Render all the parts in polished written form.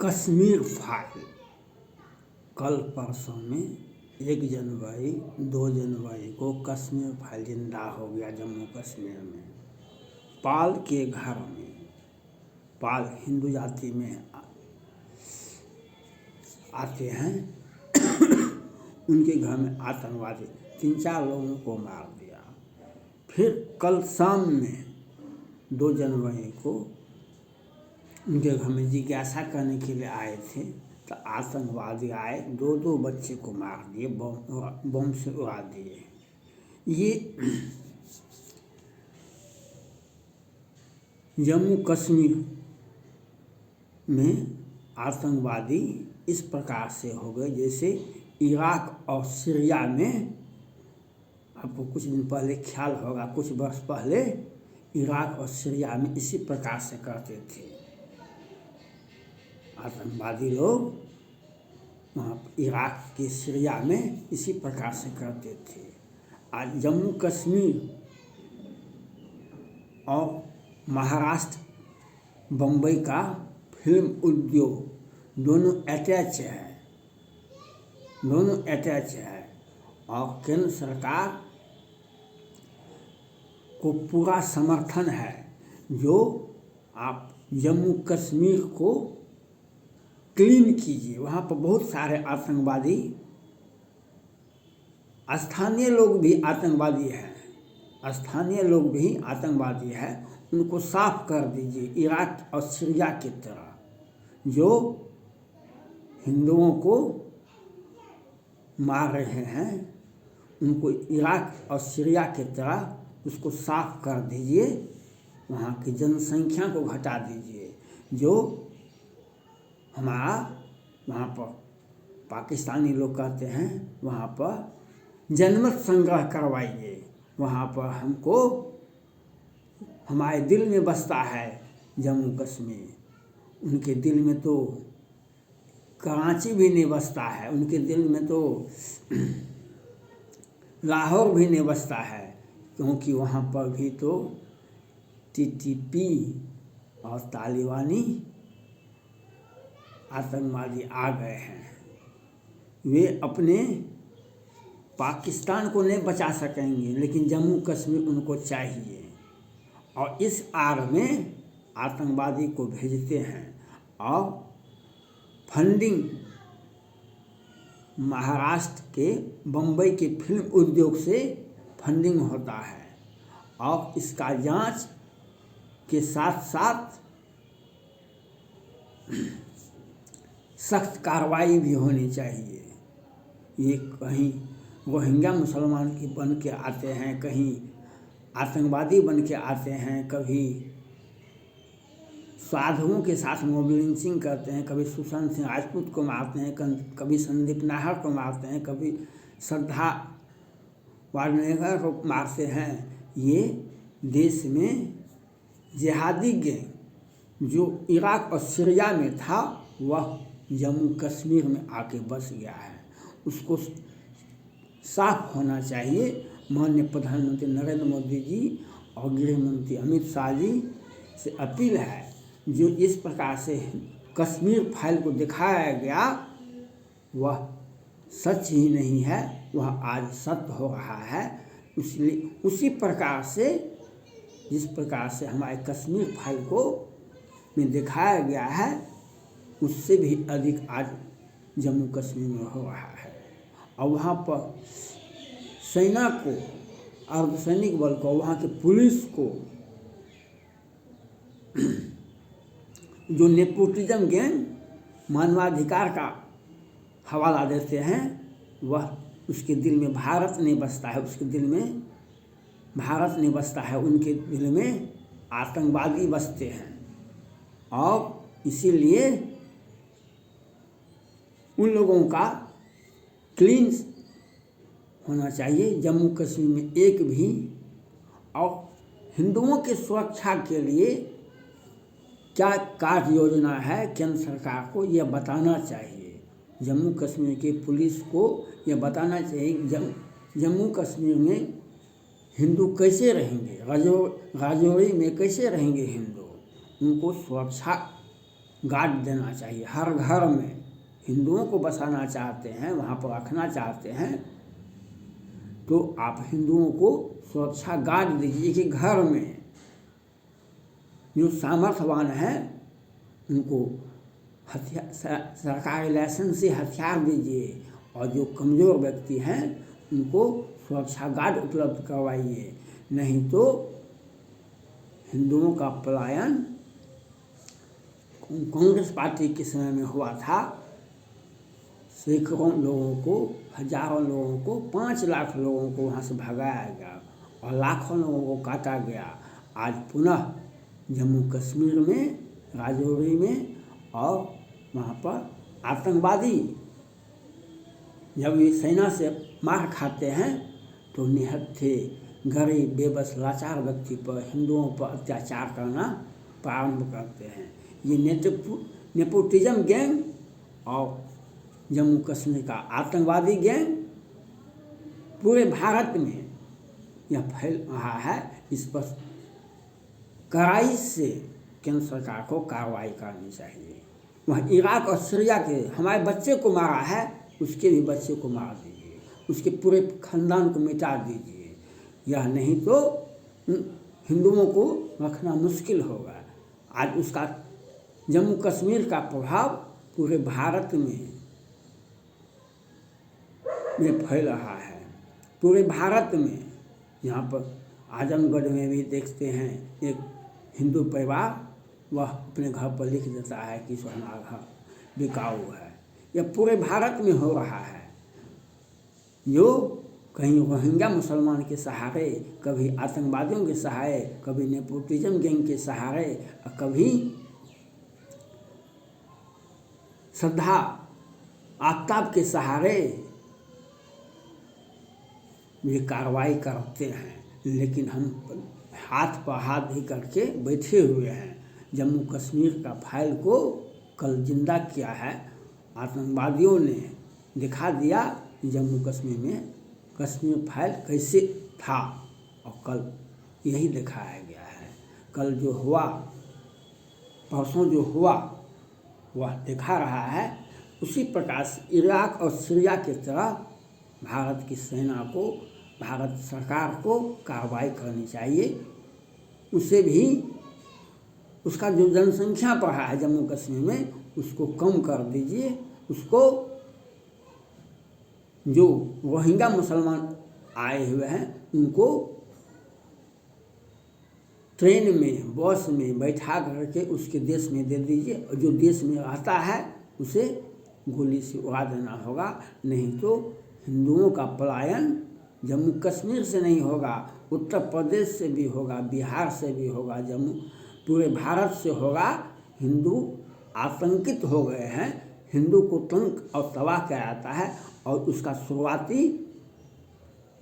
Kashmir file कल परसों में 1 जनवरी 2 जनवरी को कश्मीर फाइल जिंदा हो गया जम्मू कश्मीर में। पाल के घर में, पाल हिंदू जाति में आते हैं उनके घर में आतंकवादी 3-4 लोगों को मार दिया। फिर कल शाम में 2 जनवरी को उनके घर में जिज्ञासा करने के लिए आए थे तो आतंकवादी आए, 2 बच्चे को मार दिए, बम से उड़ा दिए। ये जम्मू कश्मीर में आतंकवादी इस प्रकार से हो गए जैसे इराक और सीरिया में, आपको कुछ दिन पहले ख्याल होगा, कुछ वर्ष पहले इराक और सीरिया में इसी प्रकार से करते थे आतंकवादी लोग। वहाँ इराक के सीरिया में इसी प्रकार से करते थे। आज जम्मू कश्मीर और महाराष्ट्र बम्बई का फिल्म उद्योग दोनों अटैच है और केंद्र सरकार को पूरा समर्थन है जो आप जम्मू कश्मीर को क्लीन कीजिए। वहाँ पर बहुत सारे आतंकवादी, स्थानीय लोग भी आतंकवादी हैं, उनको साफ कर दीजिए इराक और सीरिया की तरह जो हिंदुओं को मार रहे हैं, उनको इराक और सीरिया की तरह उसको साफ कर दीजिए। वहाँ की जनसंख्या को घटा दीजिए। जो हमारा वहाँ पर पाकिस्तानी लोग कहते हैं वहाँ पर जनमत संग्रह करवाइए। वहाँ पर हमको, हमारे दिल में बसता है जम्मू कश्मीर, उनके दिल में तो कराची भी नहीं बसता है, उनके दिल में तो लाहौर भी नहीं बसता है, क्योंकि वहाँ पर भी तो टीटीपी और तालिबानी आतंकवादी आ गए हैं। वे अपने पाकिस्तान को नहीं बचा सकेंगे, लेकिन जम्मू कश्मीर उनको चाहिए और इस आड़ में आतंकवादी को भेजते हैं और फंडिंग महाराष्ट्र के बम्बई के फिल्म उद्योग से फंडिंग होता है और इसका जांच के साथ साथ सख्त कार्रवाई भी होनी चाहिए। ये कहीं रोहिंग्या मुसलमान की बन के आते हैं, कहीं आतंकवादी बन के आते हैं, कभी साधुओं के साथ मॉब लिंचिंग करते हैं, कभी सुशांत सिंह राजपूत को मारते हैं, कभी संदीप नाहर को मारते हैं, कभी श्रद्धा वाडनेकर को मारते हैं। ये देश में जिहादी गैंग जो इराक और सीरिया में था वह जम्मू कश्मीर में आके बस गया है। उसको साफ होना चाहिए। माननीय प्रधानमंत्री नरेंद्र मोदी जी और गृह मंत्री अमित शाह जी से अपील है, जो इस प्रकार से कश्मीर फाइल को दिखाया गया वह सच ही नहीं है, वह आज सत्य हो रहा है। इसलिए उसी प्रकार से जिस प्रकार से हमारे कश्मीर फाइल को में दिखाया गया है उससे भी अधिक आज जम्मू कश्मीर में हो रहा है। और वहाँ पर सेना को, अर्धसैनिक बल को, वहाँ के पुलिस को जो नेपोटिज्म गैंग मानवाधिकार का हवाला देते हैं, वह उसके दिल में भारत नहीं बसता है, उसके दिल में भारत नहीं बसता है, उनके दिल में आतंकवादी बसते हैं। और इसीलिए उन लोगों का क्लीन होना चाहिए। जम्मू कश्मीर में एक भी, और हिंदुओं की सुरक्षा के लिए क्या कार्य योजना है केंद्र सरकार को यह बताना चाहिए। जम्मू कश्मीर की पुलिस को यह बताना चाहिए जम्मू कश्मीर में हिंदू कैसे रहेंगे, राजौरी में कैसे रहेंगे हिंदू, उनको सुरक्षा गार्ड देना चाहिए। हर घर में हिंदुओं को बसाना चाहते हैं, वहाँ पर रखना चाहते हैं, तो आप हिंदुओं को सुरक्षा गार्ड दीजिए कि घर में जो सामर्थ्यवान हैं उनको हथियार, सरकारी लाइसेंस से हथियार दीजिए, और जो कमज़ोर व्यक्ति हैं उनको सुरक्षा गार्ड उपलब्ध करवाइए। नहीं तो हिंदुओं का पलायन कांग्रेस पार्टी के समय में हुआ था। सैकड़ों लोगों को, हजारों लोगों को, 5 लाख लोगों को वहाँ से भगाया गया और लाखों लोगों को काटा गया। आज पुनः जम्मू कश्मीर में, राजौरी में और वहाँ पर आतंकवादी जब ये सेना से मार खाते हैं तो निहत्थे, गरीब, बेबस, लाचार व्यक्ति पर, हिंदुओं पर अत्याचार करना प्रारंभ करते हैं। ये नेपोटिज्म गैंग और जम्मू कश्मीर का आतंकवादी गैंग पूरे भारत में यह फैल रहा है। इस पर कड़ाई से केंद्र सरकार को कार्रवाई करनी चाहिए। वह इराक और सीरिया के हमारे बच्चे को मारा है, उसके भी बच्चे को मार दीजिए, उसके पूरे खानदान को मिटा दीजिए। यह नहीं तो हिंदुओं को रखना मुश्किल होगा। आज उसका जम्मू कश्मीर का प्रभाव पूरे भारत में फैल रहा है। पूरे भारत में, यहाँ पर आजमगढ़ में भी देखते हैं एक हिंदू परिवार, वह अपने घर पर लिख देता है कि हमारा घर बिकाऊ है। यह पूरे भारत में हो रहा है। जो कहीं रोहिंग्या मुसलमान के सहारे, कभी आतंकवादियों के सहारे, कभी नेपोटिज्म गैंग के सहारे, और कभी श्रद्धा आफ्ताब के सहारे ये कार्रवाई करते हैं। लेकिन हम हाथ पर हाथ भी करके बैठे हुए हैं। जम्मू कश्मीर का फाइल को कल जिंदा किया है। आतंकवादियों ने दिखा दिया कि जम्मू कश्मीर में कश्मीर फाइल कैसे था, और कल यही दिखाया गया है। कल जो हुआ, परसों जो हुआ, वह दिखा रहा है। उसी प्रकार से इराक और सीरिया की तरह भारत की सेना को, भारत सरकार को कार्रवाई करनी चाहिए। उसे भी, उसका जो जनसंख्या बढ़ा है जम्मू कश्मीर में, उसको कम कर दीजिए। उसको, जो रोहिंग्या मुसलमान आए हुए हैं उनको ट्रेन में, बस में बैठा करके उसके देश में दे दीजिए, और जो देश में रहता है उसे गोली से उड़ा देना होगा। नहीं तो हिंदुओं का पलायन जम्मू कश्मीर से नहीं होगा, उत्तर प्रदेश से भी होगा, बिहार से भी होगा, जम्मू पूरे भारत से होगा। हिंदू आतंकित हो गए हैं। हिंदू को तंग और तबाह किया जाता है, और उसका शुरुआती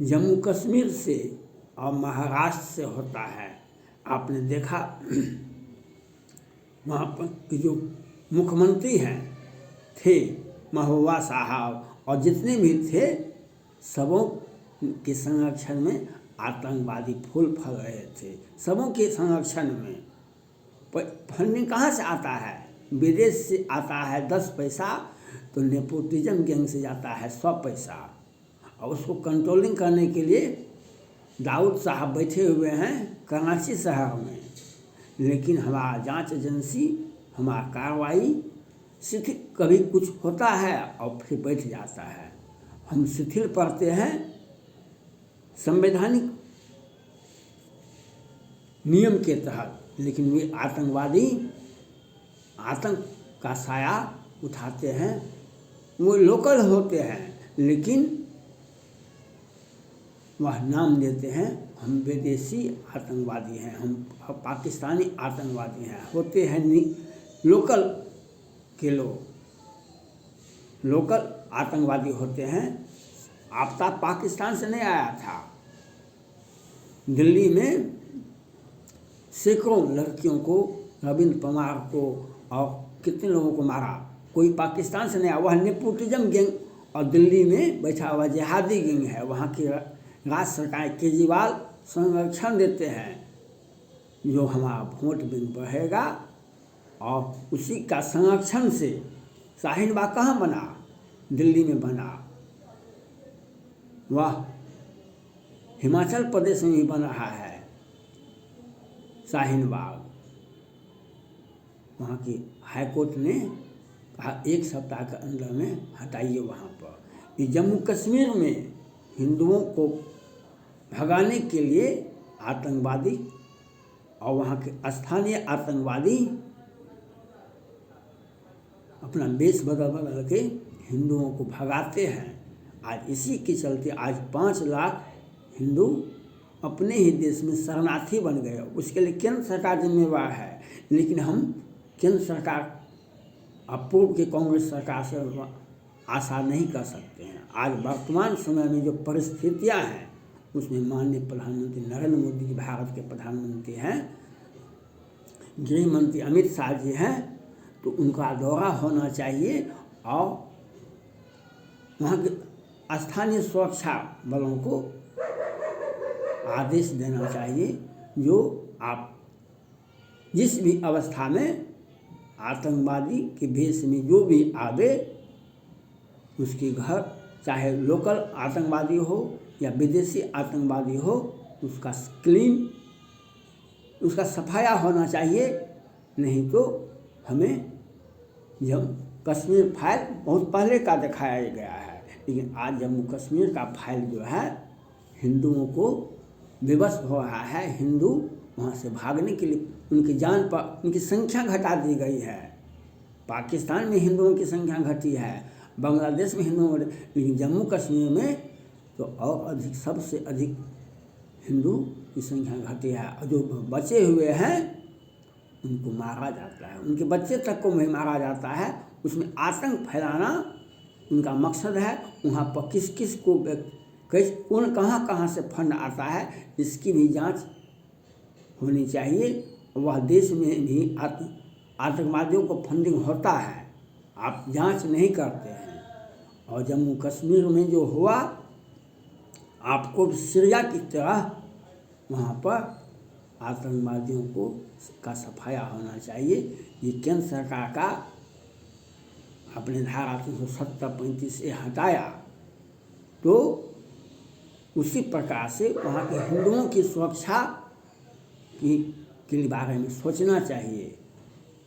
जम्मू कश्मीर से और महाराष्ट्र से होता है। आपने देखा वहाँ पर कि जो मुख्यमंत्री हैं थे महबूबा साहब, और जितने भी थे, सबों के संरक्षण में आतंकवादी फूल फल रहे थे। सबों के संरक्षण में फंडिंग कहाँ से आता है? विदेश से आता है 10 पैसा, तो नेपोटिज्म गैंग से जाता है 100 पैसा। और उसको कंट्रोलिंग करने के लिए दाऊद साहब बैठे हुए हैं कराची शहर में। लेकिन हमारा जांच एजेंसी, हमारा कार्रवाई शिथिल, कभी कुछ होता है और फिर बैठ जाता है। हम शिथिल पड़ते हैं संवैधानिक नियम के तहत, लेकिन वे आतंकवादी आतंक का साया उठाते हैं। वो लोकल होते हैं, लेकिन वह नाम देते हैं हम विदेशी आतंकवादी हैं, हम पाकिस्तानी आतंकवादी हैं। होते हैं लोकल के लोग, लोकल आतंकवादी होते हैं। आफ्ताब पाकिस्तान से नहीं आया था। दिल्ली में सैकड़ों लड़कियों को, रविंद्र पवार को और कितने लोगों को मारा, कोई पाकिस्तान से नहीं आया। वह नेपोटिज्म गैंग और दिल्ली में बैठा हुआ जिहादी गैंग है। वहाँ की राज्य सरकार केजरीवाल संरक्षण देते हैं। जो हमारा वोट बैंक बढ़ेगा और उसी का संरक्षण से शाहीन बाग कहाँ बना, दिल्ली में बना, वह हिमाचल प्रदेश में भी बन रहा है शाहीन बाग। वहाँ की हाई कोर्ट ने कहा 1 सप्ताह के अंदर में हटाइए वहाँ पर। ये जम्मू कश्मीर में हिंदुओं को भगाने के लिए आतंकवादी और वहाँ के स्थानीय आतंकवादी अपना वेश बदल बदल के हिंदुओं को भगाते हैं। आज इसी के चलते आज 5 लाख हिंदू अपने ही देश में शरणार्थी बन गए। उसके लिए केंद्र सरकार जिम्मेवार है, लेकिन हम केंद्र सरकार अब पूर्व की कांग्रेस सरकार से आशा नहीं कर सकते हैं। आज वर्तमान समय में जो परिस्थितियां हैं उसमें माननीय प्रधानमंत्री नरेंद्र मोदी जी भारत के प्रधानमंत्री हैं, गृह मंत्री अमित शाह जी हैं, तो उनका दौरा होना चाहिए और वहाँ के स्थानीय सुरक्षा बलों को आदेश देना चाहिए जो आप जिस भी अवस्था में आतंकवादी के भेष में जो भी आवे उसके घर, चाहे लोकल आतंकवादी हो या विदेशी आतंकवादी हो, उसका क्लीन, उसका सफाया होना चाहिए। नहीं तो हमें जब कश्मीर फाइल बहुत पहले का दिखाया गया है, लेकिन आज जम्मू कश्मीर का फाइल जो है हिंदुओं को विवश हो रहा है। हिंदू वहाँ से भागने के लिए उनकी जान पर उनकी संख्या घटा दी गई है। पाकिस्तान में हिंदुओं की संख्या घटी है, बांग्लादेश में हिंदुओं, लेकिन जम्मू कश्मीर में तो और अधिक, सबसे अधिक हिंदू की संख्या घटी है। और जो बचे हुए हैं उनको मारा जाता है, उनके बच्चे तक को नहीं मारा जाता है। उसमें आतंक फैलाना उनका मकसद है। वहाँ पर किस किस को कौन कहाँ से फंड आता है इसकी भी जांच होनी चाहिए। वह देश में भी आतंकवादियों को फंडिंग होता है, आप जांच नहीं करते हैं। और जम्मू कश्मीर में जो हुआ, आपको सीरिया की तरह वहाँ पर आतंकवादियों को का सफाया होना चाहिए। ये केंद्र सरकार का अपने धारा 370-35 से हटाया, तो उसी प्रकार से वहाँ के हिंदुओं की सुरक्षा के बारे में सोचना चाहिए।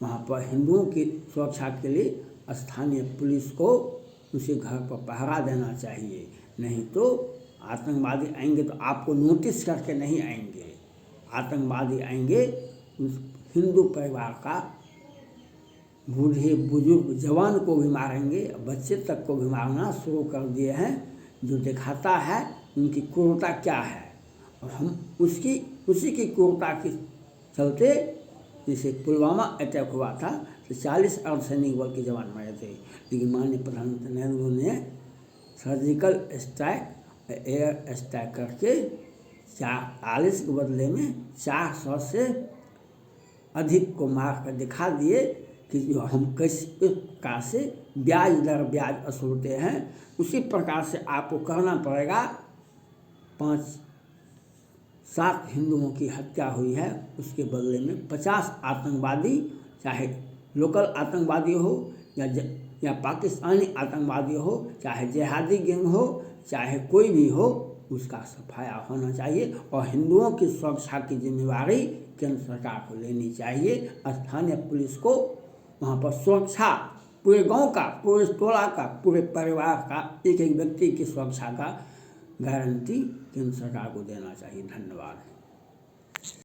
वहाँ पर हिंदुओं की सुरक्षा के लिए स्थानीय पुलिस को उसे घर पर पहरा देना चाहिए। नहीं तो आतंकवादी आएंगे तो आपको नोटिस करके नहीं आएंगे। आतंकवादी आएंगे उस हिंदू परिवार का बूढ़े बुजुर्ग जवान को भी मारेंगे, बच्चे तक को भी मारना शुरू कर दिए हैं, जो दिखाता है उनकी क्रूरता क्या है। और हम उसी की क्रूरता के चलते, जैसे पुलवामा अटैक हुआ था तो 40 अर्धसैनिक बल के जवान मरे थे, लेकिन माननीय प्रधानमंत्री नरेंद्र मोदी ने सर्जिकल स्ट्राइक, एयर स्ट्राइक करके 40 के बदले में 400 से अधिक को मार कर दिखा दिए कि जो हम किस प्रकार से ब्याज दर ब्याज वसूलते हैं, उसी प्रकार से आपको करना पड़ेगा। 5-7 हिंदुओं की हत्या हुई है, उसके बदले में 50 आतंकवादी, चाहे लोकल आतंकवादी हो या पाकिस्तानी आतंकवादी हो, चाहे जिहादी गैंग हो, चाहे कोई भी हो, उसका सफाया होना चाहिए। और हिंदुओं की सुरक्षा की जिम्मेवारी केंद्र सरकार को लेनी चाहिए। स्थानीय पुलिस को वहाँ पर सुरक्षा, पूरे गांव का, पूरे टोला का, पूरे परिवार का, एक एक व्यक्ति की सुरक्षा का गारंटी केंद्र सरकार को देना चाहिए। धन्यवाद।